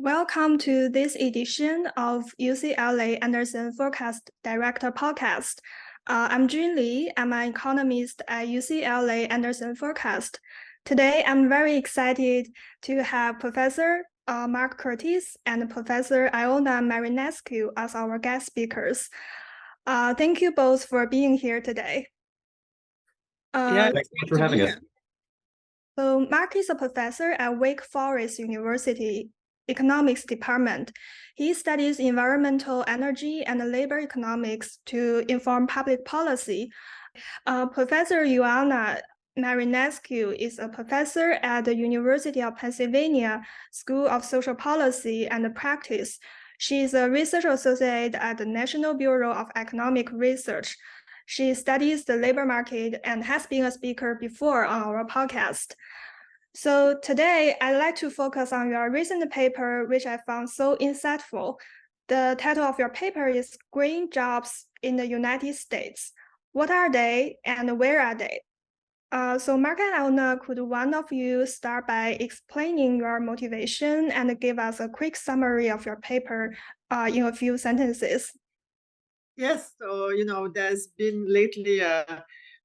Welcome to this edition of UCLA Anderson Forecast Director Podcast. I'm Zhiyun Li. I'm an economist at UCLA Anderson Forecast. Today, I'm very excited to have Professor Mark Curtis and Professor Ioana Marinescu as our guest speakers. Thank you both for being here today. Thanks for having us. So Mark is a professor at Wake Forest University Economics Department. He studies environmental energy and labor economics to inform public policy. Professor Ioana Marinescu is a professor at the University of Pennsylvania School of Social Policy and Practice. She is a research associate at the National Bureau of Economic Research. She studies the labor market and has been a speaker before on our podcast. So today, I'd like to focus on your recent paper, which I found so insightful. The title of your paper is Green Jobs in the United States. What are they and where are they? So Mark and Ioana, could one of you start by explaining your motivation and give us a quick summary of your paper in a few sentences? Yes, so there's been lately a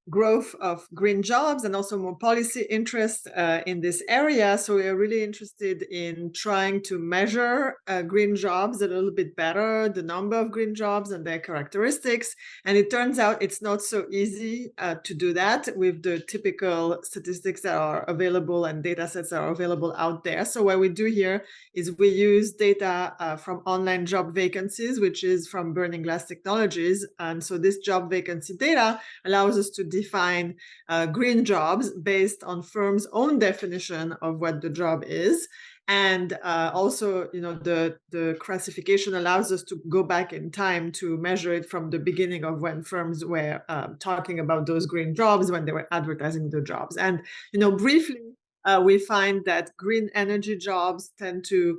growth of green jobs and also more policy interest in this area. So we are really interested in trying to measure green jobs a little bit better, the number of green jobs and their characteristics. And it turns out it's not so easy to do that with the typical statistics that are available and data sets that are available out there. So what we do here is we use data from online job vacancies, which is from Burning Glass Technologies. And so this job vacancy data allows us to define green jobs based on firms' own definition of what the job is. And also, the classification allows us to go back in time to measure it from the beginning of when firms were talking about those green jobs, when they were advertising the jobs. And, briefly, we find that green energy jobs tend to,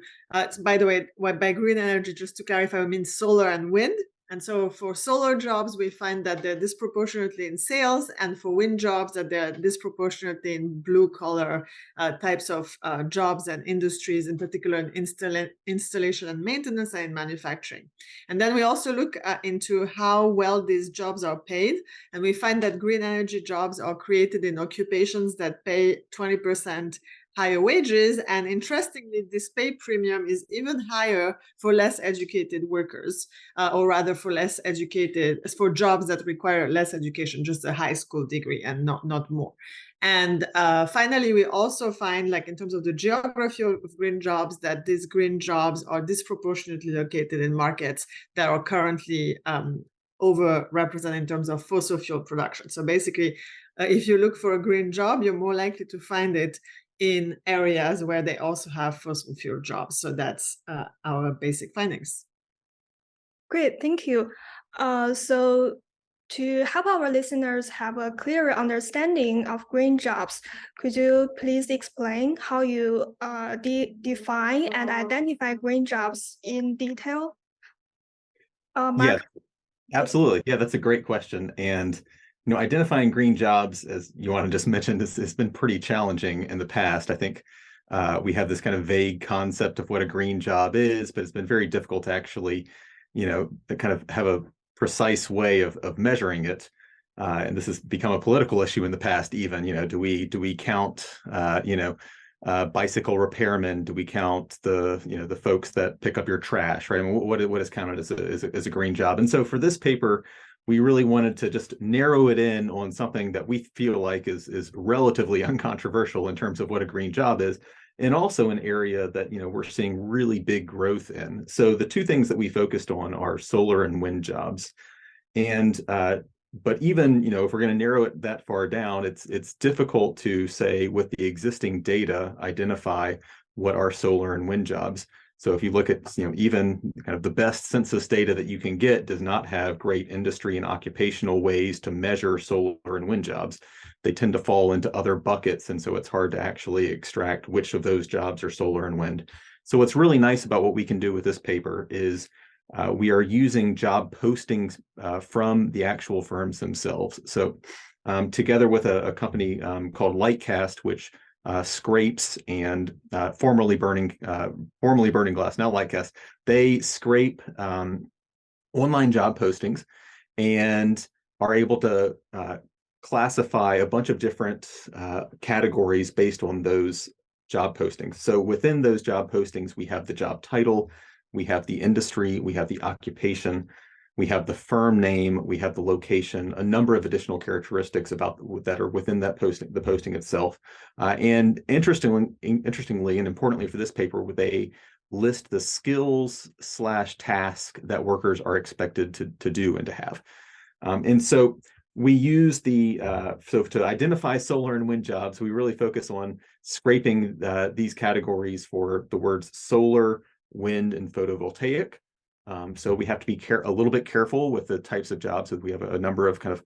by the way, by green energy, just to clarify, we mean solar and wind. And so for solar jobs, we find that they're disproportionately in sales, and for wind jobs, that they're disproportionately in blue-collar types of jobs and industries, in particular in installation and maintenance and in manufacturing. And then we also look into how well these jobs are paid, and we find that green energy jobs are created in occupations that pay 20% higher wages. And interestingly, this pay premium is even higher for less educated workers, or rather for jobs that require less education, just a high school degree and not more. And finally, we also find, like in terms of the geography of green jobs, that these green jobs are disproportionately located in markets that are currently overrepresented in terms of fossil fuel production. So basically, if you look for a green job, you're more likely to find it in areas where they also have fossil fuel jobs. So that's our basic findings. Great, thank you. So to help our listeners have a clearer understanding of green jobs, could you please explain how you define and identify green jobs in detail? Mark? Yeah, absolutely. Yeah, that's a great question. And identifying green jobs, as Ioana just mentioned, has been pretty challenging in the past. I think we have this kind of vague concept of what a green job is, but it's been very difficult to actually, kind of have a precise way of measuring it. And this has become a political issue in the past. Even, do we count, bicycle repairmen? Do we count the folks that pick up your trash? Right? I mean, what is counted as a green job? And so for this paper, we really wanted to just narrow it in on something that we feel like is relatively uncontroversial in terms of what a green job is, and also an area that we're seeing really big growth in. So the two things that we focused on are solar and wind jobs. And but even if we're going to narrow it that far down, it's difficult to say with the existing data identify what are solar and wind jobs. So if you look at, even kind of the best census data that you can get does not have great industry and occupational ways to measure solar and wind jobs. They tend to fall into other buckets. And so it's hard to actually extract which of those jobs are solar and wind. So what's really nice about what we can do with this paper is we are using job postings from the actual firms themselves. So together with a company called Lightcast, which scrapes and formerly burning glass, now light gas. They scrape online job postings and are able to classify a bunch of different categories based on those job postings. So within those job postings, we have the job title, we have the industry, we have the occupation, we have the firm name, we have the location, a number of additional characteristics about that are within that posting, the posting itself. And interestingly, and importantly for this paper, they list the skills / task that workers are expected to do and to have. And so we use so to identify solar and wind jobs, we really focus on scraping these categories for the words solar, wind, and photovoltaic. So we have to be a little bit careful with the types of jobs, because we have a number of kind of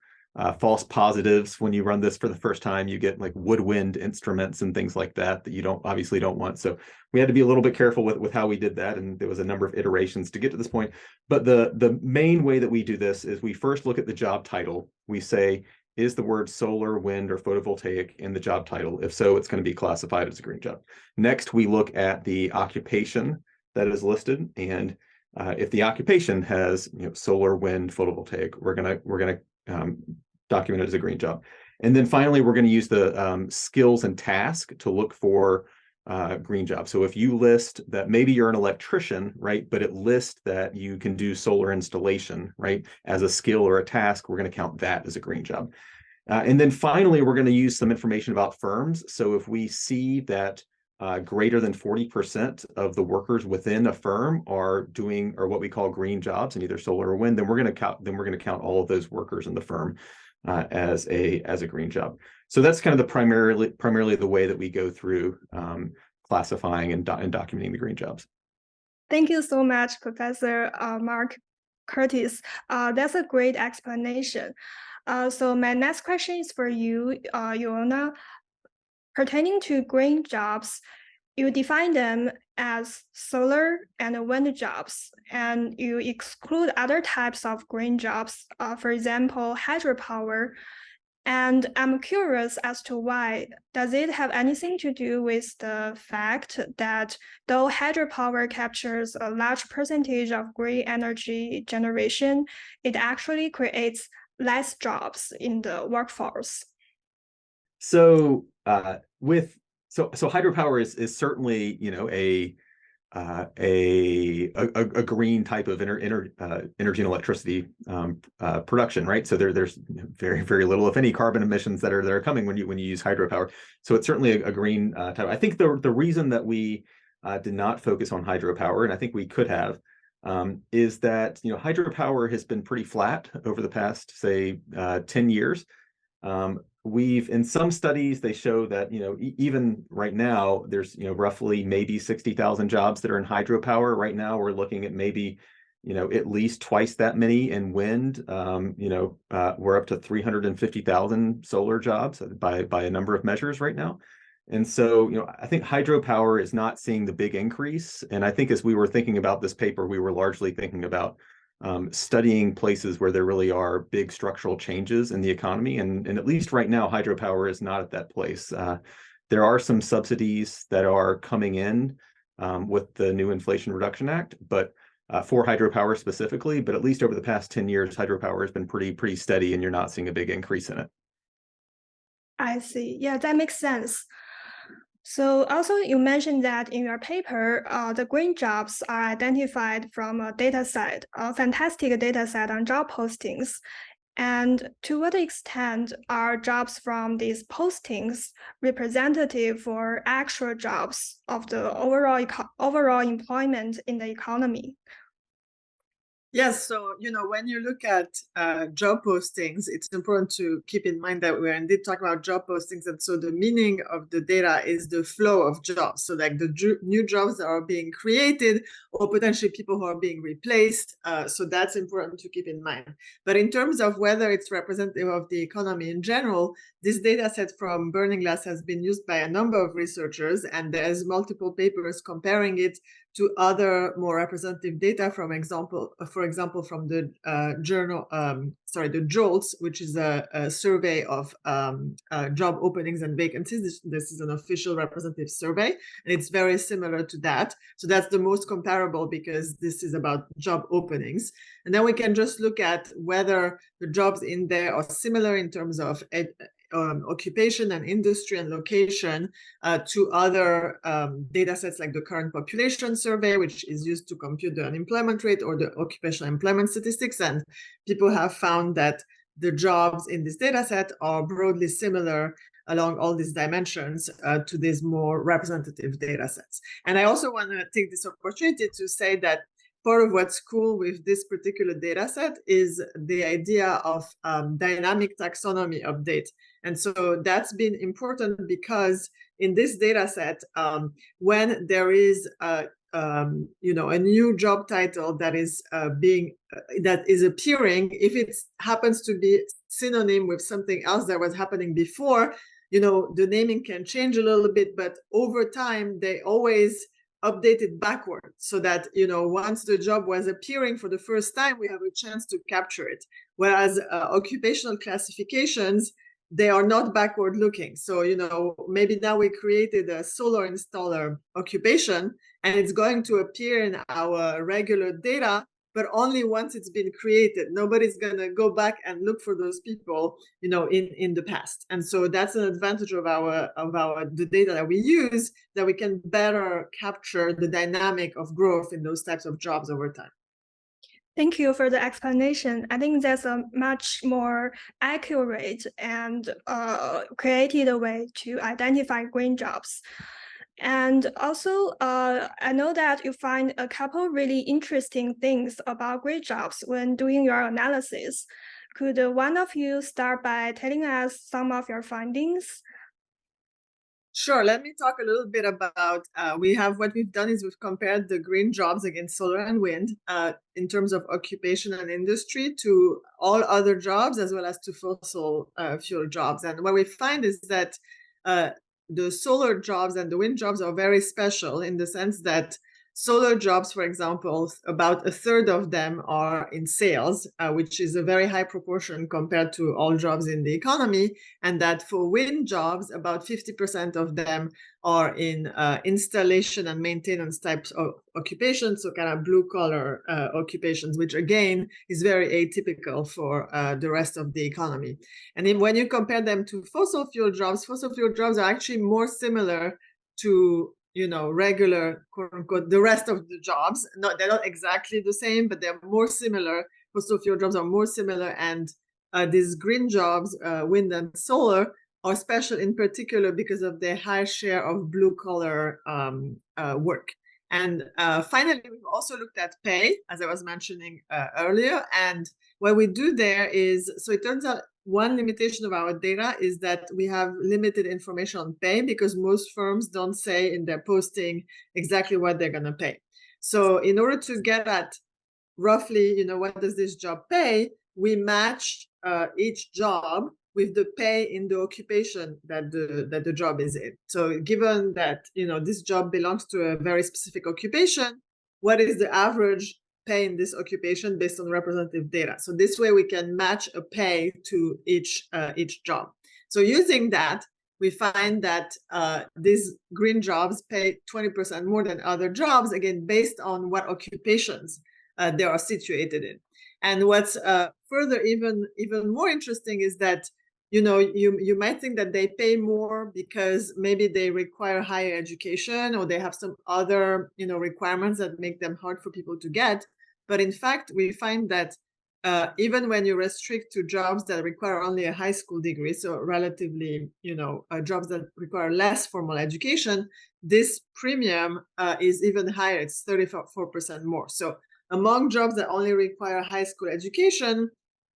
false positives. When you run this for the first time, you get like woodwind instruments and things like that you obviously don't want. So we had to be a little bit careful with how we did that, and there was a number of iterations to get to this point. But the main way that we do this is we first look at the job title. We say, is the word solar, wind, or photovoltaic in the job title? If so, it's going to be classified as a green job. Next, we look at the occupation that is listed, and if the occupation has solar, wind, photovoltaic, we're gonna document it as a green job. And then finally, we're going to use the skills and task to look for green jobs. So if you list that maybe you're an electrician, right, but it lists that you can do solar installation, right, as a skill or a task, we're going to count that as a green job. And then finally, we're going to use some information about firms. So if we see that greater than 40% of the workers within a firm are doing what we call green jobs in either solar or wind, then we're going to count all of those workers in the firm as a green job. So that's kind of the primarily the way that we go through classifying and documenting the green jobs. Thank you so much, Professor Mark Curtis. That's a great explanation. So my next question is for you, Ioana. Pertaining to green jobs, you define them as solar and wind jobs, and you exclude other types of green jobs, for example, hydropower. And I'm curious as to why. Does it have anything to do with the fact that though hydropower captures a large percentage of green energy generation, it actually creates less jobs in the workforce? So hydropower is certainly a green type of energy and electricity production, right? So there's very, very little, if any, carbon emissions that are coming when you use hydropower. So it's certainly a green type. I think the reason that we did not focus on hydropower, and I think we could have, is that hydropower has been pretty flat over the past, say, 10 years. In some studies, they show that, even right now, there's, roughly maybe 60,000 jobs that are in hydropower. Right now, we're looking at maybe, at least twice that many in wind. We're up to 350,000 solar jobs by a number of measures right now. And so, I think hydropower is not seeing the big increase. And I think as we were thinking about this paper, we were largely thinking about studying places where there really are big structural changes in the economy. And at least right now, hydropower is not at that place. There are some subsidies that are coming in with the new Inflation Reduction Act, but for hydropower specifically, but at least over the past 10 years, hydropower has been pretty steady, and you're not seeing a big increase in it. I see. Yeah, that makes sense. So also you mentioned that in your paper, the green jobs are identified from a data set, a fantastic data set on job postings. And to what extent are jobs from these postings representative for actual jobs of the overall employment in the economy? Yes, so when you look at job postings, it's important to keep in mind that we're indeed talking about job postings, and so the meaning of the data is the flow of jobs. So like the new jobs that are being created, or potentially people who are being replaced. So that's important to keep in mind. But in terms of whether it's representative of the economy in general, this data set from Burning Glass has been used by a number of researchers, and there's multiple papers comparing it to other more representative data, for example, from the the JOLTS, which is a survey of job openings and vacancies. This is an official representative survey, and it's very similar to that. So that's the most comparable because this is about job openings. And then we can just look at whether the jobs in there are similar in terms of occupation and industry and location to other data sets like the current population survey, which is used to compute the unemployment rate, or the occupational employment statistics. And people have found that the jobs in this data set are broadly similar along all these dimensions to these more representative data sets. And I also want to take this opportunity to say that part of what's cool with this particular data set is the idea of dynamic taxonomy update. And so that's been important because in this data set, when there is a new job title that is appearing, if it happens to be synonym with something else that was happening before, the naming can change a little bit, but over time they always update it backward so that once the job was appearing for the first time, we have a chance to capture it. Whereas occupational classifications, they are not backward looking. So maybe now we created a solar installer occupation and it's going to appear in our regular data, but only once it's been created. Nobody's going to go back and look for those people in the past. And so that's an advantage of the data that we use, that we can better capture the dynamic of growth in those types of jobs over time. Thank you for the explanation. I think that's a much more accurate and creative way to identify green jobs. And also, I know that you find a couple really interesting things about green jobs when doing your analysis. Could one of you start by telling us some of your findings? Sure. Let me talk a little bit about, what we've done is we've compared the green jobs against solar and wind in terms of occupation and industry to all other jobs as well as to fossil fuel jobs. And what we find is that the solar jobs and the wind jobs are very special in the sense that solar jobs, for example, about a third of them are in sales, which is a very high proportion compared to all jobs in the economy. And that for wind jobs, about 50% of them are in installation and maintenance types of occupations, so kind of blue collar occupations, which again is very atypical for the rest of the economy. And then when you compare them to fossil fuel jobs are actually more similar to regular, quote unquote, the rest of the jobs. They're not exactly the same, but they're more similar. Fossil fuel jobs are more similar. And these green jobs, wind and solar, are special in particular because of their high share of blue collar work. And finally, we've also looked at pay, as I was mentioning earlier. And what we do there is, so it turns out one limitation of our data is that we have limited information on pay because most firms don't say in their posting exactly what they're going to pay. So in order to get at roughly, what does this job pay, we match each job with the pay in the occupation that the job is in. So given that, this job belongs to a very specific occupation, what is the average pay in this occupation based on representative data? So this way we can match a pay to each job. So using that, we find that these green jobs pay 20% more than other jobs, again, based on what occupations they are situated in. And what's further even more interesting is that you might think that they pay more because maybe they require higher education or they have some other requirements that make them hard for people to get. But in fact, we find that even when you restrict to jobs that require only a high school degree, so relatively jobs that require less formal education, this premium is even higher. It's 34% more. So among jobs that only require high school education,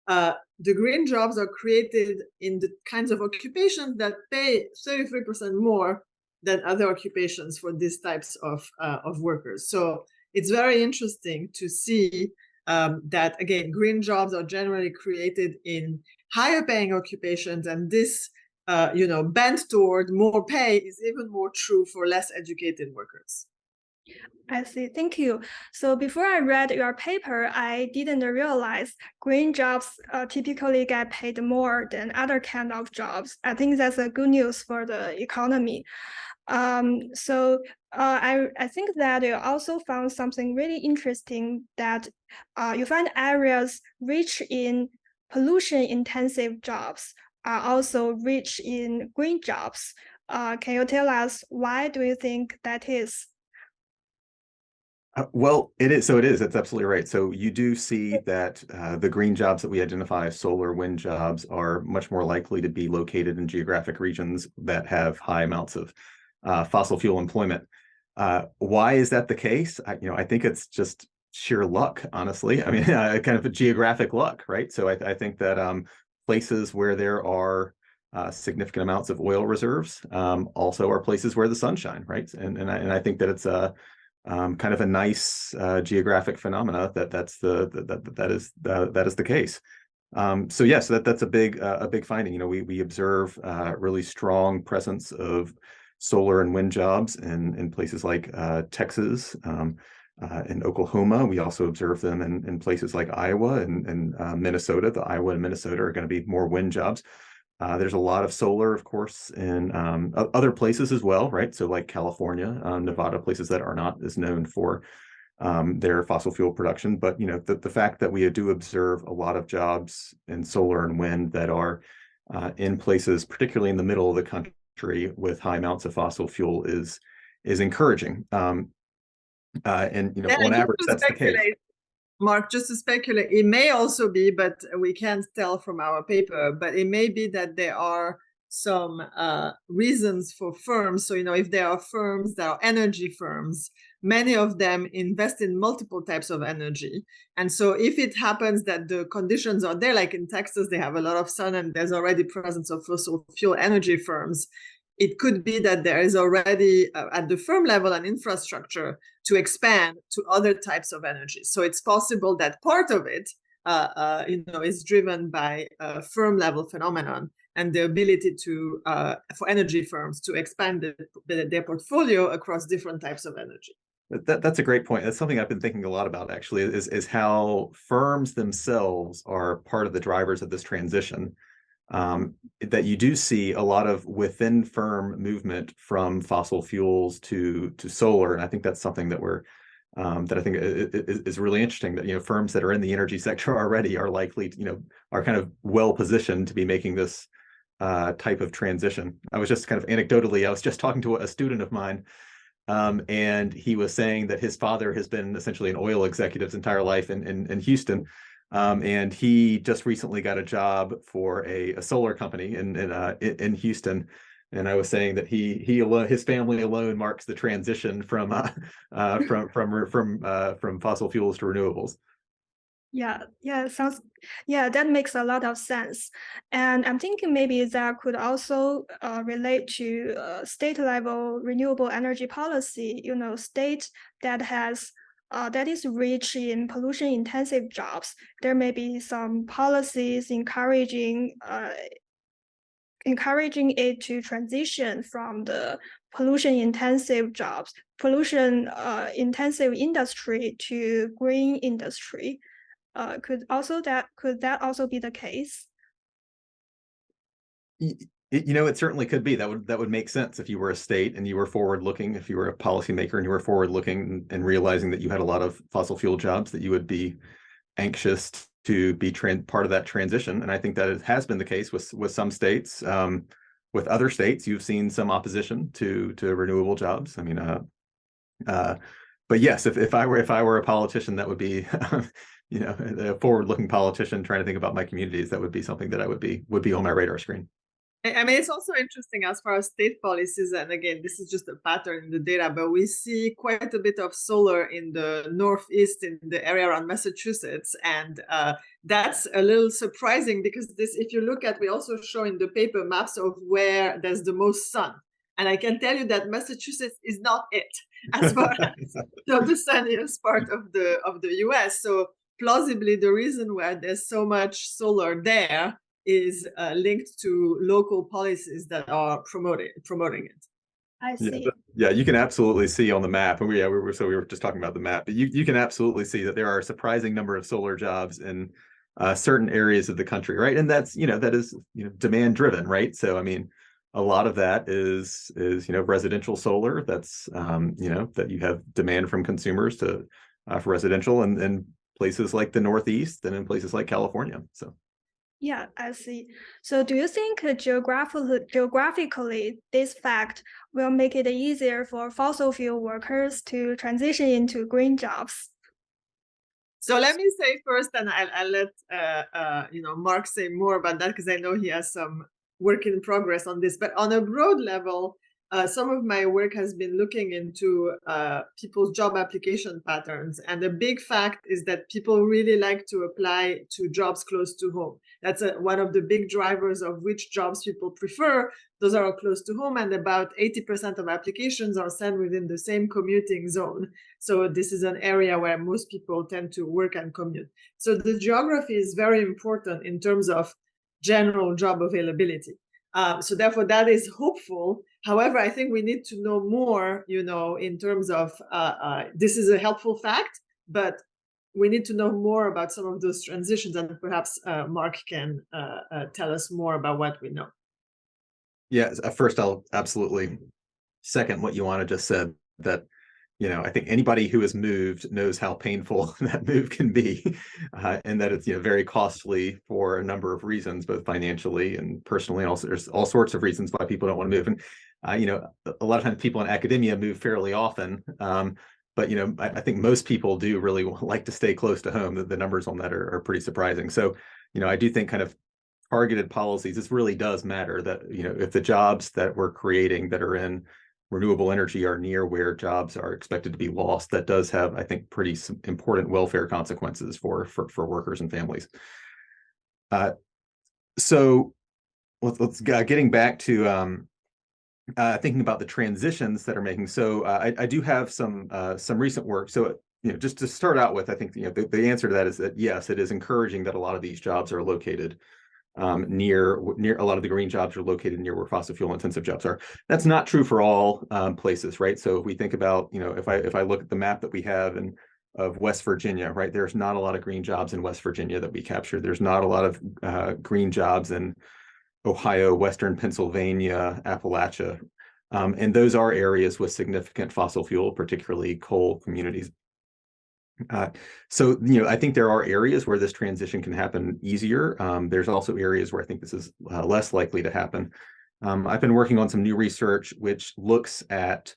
the green jobs are created in the kinds of occupations that pay 33% more than other occupations for these types of workers. So it's very interesting to see that, again, green jobs are generally created in higher paying occupations, and this bent toward more pay is even more true for less educated workers. I see. Thank you. So before I read your paper, I didn't realize green jobs typically get paid more than other kind of jobs. I think that's a good news for the economy. I think that you also found something really interesting, that you find areas rich in pollution-intensive jobs are also rich in green jobs. Can you tell us why do you think that is? Well, it is. So it is. That's absolutely right. So you do see that the green jobs that we identify, solar, wind jobs, are much more likely to be located in geographic regions that have high amounts of fossil fuel employment. Why is that the case? I think it's just sheer luck, honestly. I mean, kind of a geographic luck, right? So I think that places where there are significant amounts of oil reserves also are places where the sun shines, right? And I think that it's kind of a nice geographic phenomena that is the case. So yes, that's a big finding. We observe really strong presence of solar and wind jobs in places like Texas, in Oklahoma. We also observe them in places like Iowa and Minnesota. The Iowa and Minnesota are going to be more wind jobs. There's a lot of solar, of course, in other places as well, right? So like California, Nevada, places that are not as known for their fossil fuel production. But the fact that we do observe a lot of jobs in solar and wind that are in places, particularly in the middle of the country, with high amounts of fossil fuel is encouraging. And on average, that's the case. Mark, just to speculate, it may also be, but we can't tell from our paper, but it may be that there are some reasons for firms. So, if there are firms that are energy firms, many of them invest in multiple types of energy. And so if it happens that the conditions are there, like in Texas, they have a lot of sun and there's already presence of fossil fuel energy firms, it could be that there is already at the firm level an infrastructure to expand to other types of energy. So it's possible that part of it, is driven by a firm level phenomenon and the ability to for energy firms to expand their portfolio across different types of energy. That's a great point. That's something I've been thinking a lot about, actually, is how firms themselves are part of the drivers of this transition. That you do see a lot of within firm movement from fossil fuels to solar, and I think that's something that that I think is really interesting. That firms that are in the energy sector already are likely are kind of well positioned to be making this type of transition. I was just kind of anecdotally, I was just talking to a student of mine, and he was saying that his father has been essentially an oil executive his entire life in Houston. And he just recently got a job for a solar company in Houston, and I was saying that his family alone marks the transition from fossil fuels to renewables. Yeah, that makes a lot of sense. And I'm thinking maybe that could also relate to state level renewable energy policy. State that is rich in pollution intensive jobs. There may be some policies encouraging it to transition from the pollution intensive industry to green industry. Could that also be the case? It certainly could be. That would make sense if you were a state and you were forward looking, if you were a policymaker and you were forward looking and realizing that you had a lot of fossil fuel jobs, that you would be anxious to be part of that transition. And I think that it has been the case with some states. With other states, you've seen some opposition to renewable jobs. I mean, but yes, if I were a politician, that would be a forward-looking politician trying to think about my communities, that would be something that would be on my radar screen. I mean, it's also interesting as far as state policies, and again, this is just a pattern in the data, but we see quite a bit of solar in the Northeast, in the area around Massachusetts, and that's a little surprising because if you look at, we also show in the paper maps of where there's the most sun. And I can tell you that Massachusetts is not it as far as the sunniest part of the US. So plausibly, the reason why there's so much solar there is linked to local policies that are promoting it. I see. Yeah, you can absolutely see on the map, and we were just talking about the map, but you can absolutely see that there are a surprising number of solar jobs in certain areas of the country, right? And that's that is demand driven, right? So I mean, a lot of that is residential solar. That's that you have demand from consumers to for residential and places like the Northeast and in places like California. So. Yeah, I see. So do you think geographically this fact will make it easier for fossil fuel workers to transition into green jobs? So let me say first, and I'll let Mark say more about that, because I know he has some work in progress on this. But on a broad level, some of my work has been looking into people's job application patterns. And the big fact is that people really like to apply to jobs close to home. That's one of the big drivers of which jobs people prefer. Those are close to home, and about 80% of applications are sent within the same commuting zone. So this is an area where most people tend to work and commute. So the geography is very important in terms of general job availability. So therefore, that is hopeful. However, I think we need to know more, in terms of this is a helpful fact, but we need to know more about some of those transitions, and perhaps Mark can tell us more about what we know. Yeah, first I'll absolutely second what Ioana just said, that I think anybody who has moved knows how painful that move can be, and that it's very costly for a number of reasons, both financially and personally. And also, there's all sorts of reasons why people don't want to move. And a lot of times people in academia move fairly often, but I think most people do really like to stay close to home. The numbers on that are pretty surprising. So I do think kind of targeted policies, this really does matter, that if the jobs that we're creating that are in renewable energy are near where jobs are expected to be lost, that does have, I think, pretty important welfare consequences for workers and families. So let's getting back to thinking about the transitions that are making. So I do have some recent work. So just to start out with, I think the answer to that is that yes, it is encouraging that a lot of these jobs are located near a lot of the green jobs are located near where fossil fuel intensive jobs are. That's not true for all places, right? So if we think about, if I look at the map that we have of West Virginia, right, there's not a lot of green jobs in West Virginia that we captured. There's not a lot of green jobs in Ohio, Western Pennsylvania, Appalachia. And those are areas with significant fossil fuel, particularly coal communities. So I think there are areas where this transition can happen easier. There's also areas where I think this is less likely to happen. I've been working on some new research which looks at,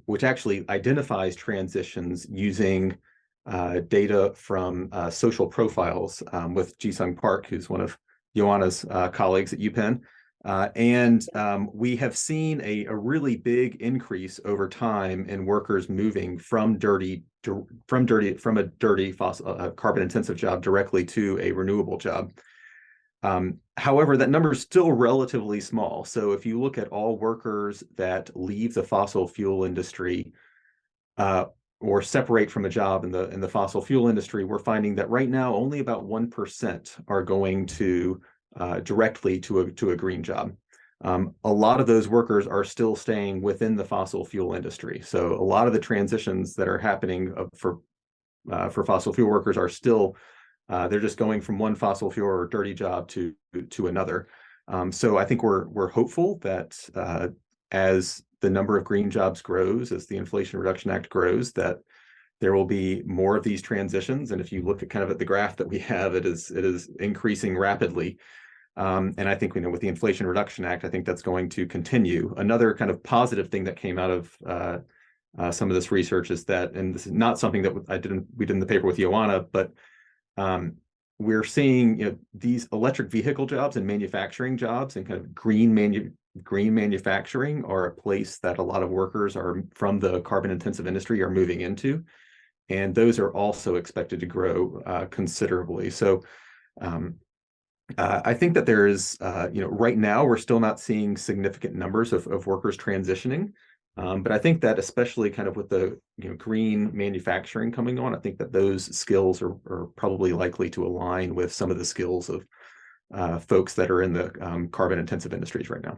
which actually identifies transitions using data from social profiles with Ji-Sung Park, who's one of Ioana's colleagues at UPenn. And we have seen a really big increase over time in workers moving from a dirty fossil carbon intensive job directly to a renewable job. However, that number is still relatively small. So if you look at all workers that leave the fossil fuel industry or separate from a job in the fossil fuel industry, we're finding that right now only about 1% are going to directly to a green job. A lot of those workers are still staying within the fossil fuel industry. So a lot of the transitions that are happening for fossil fuel workers are still, they're just going from one fossil fuel or dirty job to another. So I think we're hopeful that as the number of green jobs grows, as the Inflation Reduction Act grows, that there will be more of these transitions. And if you look at the graph that we have, it is increasing rapidly. And I think, with the Inflation Reduction Act, I think that's going to continue. Another kind of positive thing that came out of some of this research is that, and this is not something that we did in the paper with Ioana, but we're seeing these electric vehicle jobs and manufacturing jobs and kind of green manufacturing are a place that a lot of workers are from the carbon intensive industry are moving into, and those are also expected to grow considerably. So I think that there is, right now we're still not seeing significant numbers of workers transitioning, but I think that especially kind of with the green manufacturing coming on, I think that those skills are probably likely to align with some of the skills of folks that are in the carbon intensive industries right now.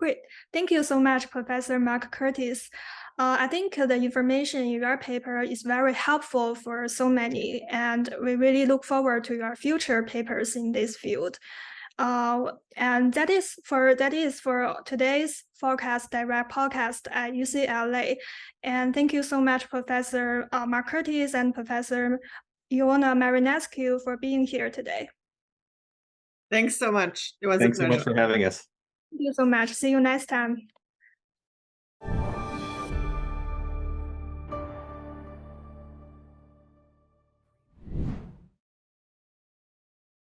Great. Thank you so much, Professor Mark Curtis. I think the information in your paper is very helpful for so many, and we really look forward to your future papers in this field. And that is for today's Forecast Direct podcast at UCLA. And thank you so much, Professor Mark Curtis and Professor Ioana Marinescu, for being here today. Thanks so much. It was Thanks a pleasure. so much for having us. Thank you so much. See you next time.